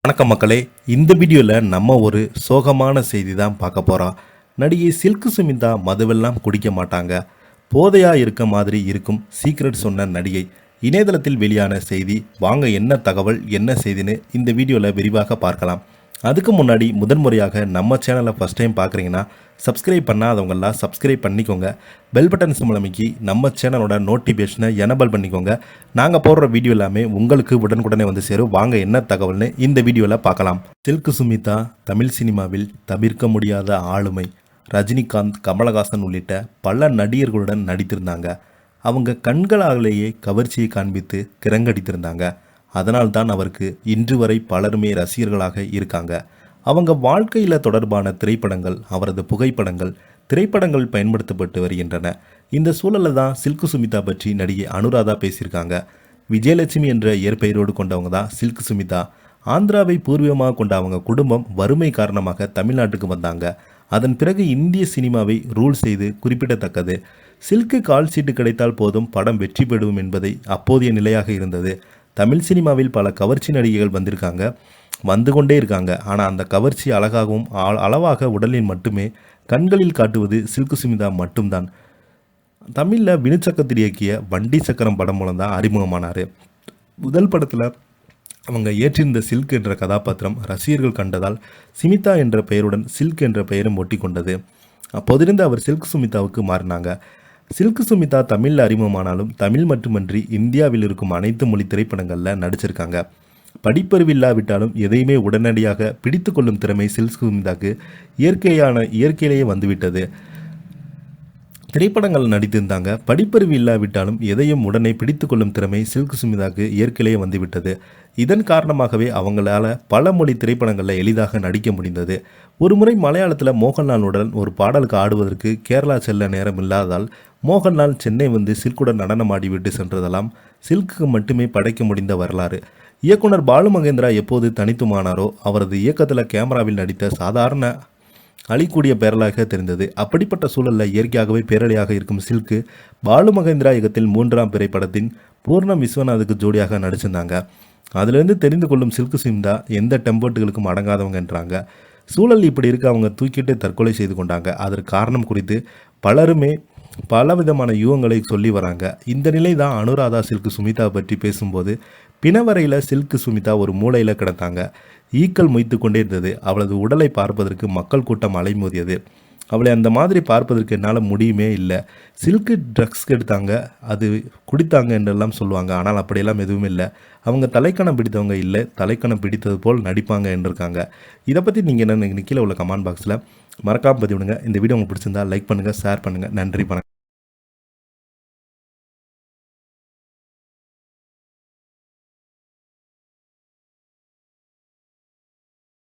வணக்கம் மக்களே, இந்த வீடியோவில் நம்ம ஒரு சோகமான செய்தி தான் பார்க்க போகிறோம். நடிகை சில்க் சுமிதா மதுவெல்லாம் குடிக்க மாட்டாங்க, போதையாக இருக்க மாதிரி இருக்கும் சீக்ரெட் சொன்ன நடிகை. இணையதளத்தில் வெளியான செய்தி. வாங்க என்ன தகவல் என்ன செய்தின்னு இந்த வீடியோவில் விரிவாக பார்க்கலாம். அதுக்கு முன்னாடி முதன்முறையாக நம்ம சேனலை ஃபஸ்ட் டைம் பார்க்குறீங்கன்னா சப்ஸ்கிரைப் பண்ணாதவங்கெல்லாம் சப்ஸ்கிரைப் பண்ணிக்கோங்க. பெல் பட்டன் சிம்பல் அமைக்கி நம்ம சேனலோட நோட்டிஃபிகேஷனை எனபிள் பண்ணிக்கோங்க. நாங்கள் போடுற வீடியோ எல்லாமே உங்களுக்கு உடனுக்குடனே வந்து சேரும். வாங்க என்ன தகவல்னு இந்த வீடியோவில் பார்க்கலாம். சில்க் சுமிதா தமிழ் சினிமாவில் தவிர்க்க முடியாத ஆளுமை. ரஜினிகாந்த், கமலஹாசன் உள்ளிட்ட பல நடிகர்களுடன் நடித்திருந்தாங்க. அவங்க கண்களாலேயே கவர்ச்சியை காண்பித்து கிறங்கடித்திருந்தாங்க. அதனால்தான் அவருக்கு இன்று வரை பலருமே ரசிகர்களாக இருக்காங்க. அவங்க வாழ்க்கையில் தொடர்பான திரைப்படங்கள், அவரது புகைப்படங்கள், திரைப்படங்கள் பயன்படுத்தப்பட்டு வருகின்றன. இந்த சூழலில் தான் சில்க் சுமிதா பற்றி நடிகை அனுராதா பேசியிருக்காங்க. விஜயலட்சுமி என்ற இயற்பெயரோடு கொண்டவங்க தான் சில்க் சுமிதா. ஆந்திராவை பூர்வீகமாக கொண்ட அவங்க குடும்பம் வறுமை காரணமாக தமிழ்நாட்டுக்கு வந்தாங்க. அதன் பிறகு இந்திய சினிமாவை ரூல் செய்து குறிப்பிடத்தக்கது. சில்க்கு கால் சீட்டு கிடைத்தால் போதும் படம் வெற்றி பெறும் என்பதை அப்போதைய நிலையாக இருந்தது. தமிழ் சினிமாவில் பல கவர்ச்சி நடிகைகள் வந்து கொண்டே இருக்காங்க. ஆனால் அந்த கவர்ச்சி அழகாகவும் அளவாக உடலில் மட்டுமே கண்களில் காட்டுவது சில்க் சுமிதா மட்டும்தான். தமிழில் வினுச்சக்கத்தில் இயக்கிய வண்டி சக்கரம் படம் மூலம் தான் அறிமுகமானார். முதல் படத்தில் அவங்க ஏற்றிருந்த சில்க் என்ற கதாபாத்திரம் ரசிகர்கள் கண்டதால் சிமிதா என்ற பெயருடன் சில்க் என்ற பெயரும் ஒட்டி கொண்டது. அப்போதிருந்து அவர் சில்க் சுமிதாவுக்கு மாறினாங்க. சில்க் சுமிதா தமிழில் அறிமுகமானாலும் தமிழ் மட்டுமன்றி இந்தியாவில் இருக்கும் அனைத்து மொழி திரைப்படங்களில் நடிச்சிருக்காங்க. படிப்பறிவில்லாவிட்டாலும் எதையுமே உடனடியாக பிடித்து கொள்ளும் திறமை சில்க் சுமிதாக்கு இயற்கையிலேயே வந்துவிட்டது. திரைப்படங்கள் நடித்திருந்தாங்க. படிப்பறிவு இல்லாவிட்டாலும் எதையும் உடனே பிடித்து கொள்ளும் திறமை சில்க் சுமிதாக்கு இயற்கையிலேயே வந்துவிட்டது. இதன் காரணமாகவே அவங்களால பல மொழி திரைப்படங்களில் எளிதாக நடிக்க முடிந்தது. ஒரு முறை மலையாளத்தில் மோகன்லாலுடன் ஒரு பாடலுக்கு ஆடுவதற்கு கேரளா செல்ல நேரம் இல்லாததால் மோகன்லால் சென்னை வந்து சில்குடன் நடனம் ஆடிவிட்டு சென்றதெல்லாம் சில்க்கு மட்டுமே படைக்க முடிந்த வரலாறு. இயக்குனர் பாலு மகேந்திரா எப்போது தனித்துமானாரோ அவரது இயக்கத்தில் கேமராவில் நடித்த சாதாரண அழிக்கூடிய பேரலாக தெரிந்தது. அப்படிப்பட்ட சூழலில் இயற்கையாகவே பேரலையாக இருக்கும் சில்க்கு பாலு மகேந்திரா இயக்கத்தில் 3ஆம் பிறை படத்தின் பூர்ணம் விஸ்வநாதுக்கு ஜோடியாக நடிச்சிருந்தாங்க. அதிலிருந்து தெரிந்து கொள்ளும் சில்க் சுமிதா எந்த டெம்போட்டுகளுக்கும் அடங்காதவங்கன்றாங்க. சூழல் இப்படி இருக்க அவங்க தூக்கிட்டு தற்கொலை செய்து கொண்டாங்க. அதற்கு காரணம் குறித்து பலருமே பலவிதமான யூகங்களை சொல்லி வராங்க. இந்த நிலை தான் அனுராதா சில்க் சுமிதா பற்றி பேசும்போது பிணவரையில் சில்க் சுமிதா ஒரு மூலையில் கிடந்தாங்க. ஈக்கள் மொய்த்து கொண்டே இருந்தது. அவளது உடலை பார்ப்பதற்கு மக்கள் கூட்டம் அலைமோதியது. அவளை அந்த மாதிரி பார்ப்பதற்கு என்னால் முடியுமே இல்லை. சில்க்கு ட்ரக்ஸ் எடுத்தாங்க, அது குடித்தாங்க என்றெல்லாம் சொல்லுவாங்க. ஆனால் அப்படியெல்லாம் எதுவும் இல்லை. அவங்க தலைக்கணம் பிடித்தவங்க இல்லை, தலைக்கணம் பிடித்தது போல் நடிப்பாங்க என்றிருக்காங்க. இதை பற்றி நீங்கள் என்ன கீழே உள்ள கமெண்ட் பாக்ஸில் மறக்காமல் பதிவிடுங்க. இந்த வீடியோ உங்களுக்கு பிடிச்சிருந்தா லைக் பண்ணுங்கள், ஷேர் பண்ணுங்கள். நன்றி, வணக்கம்.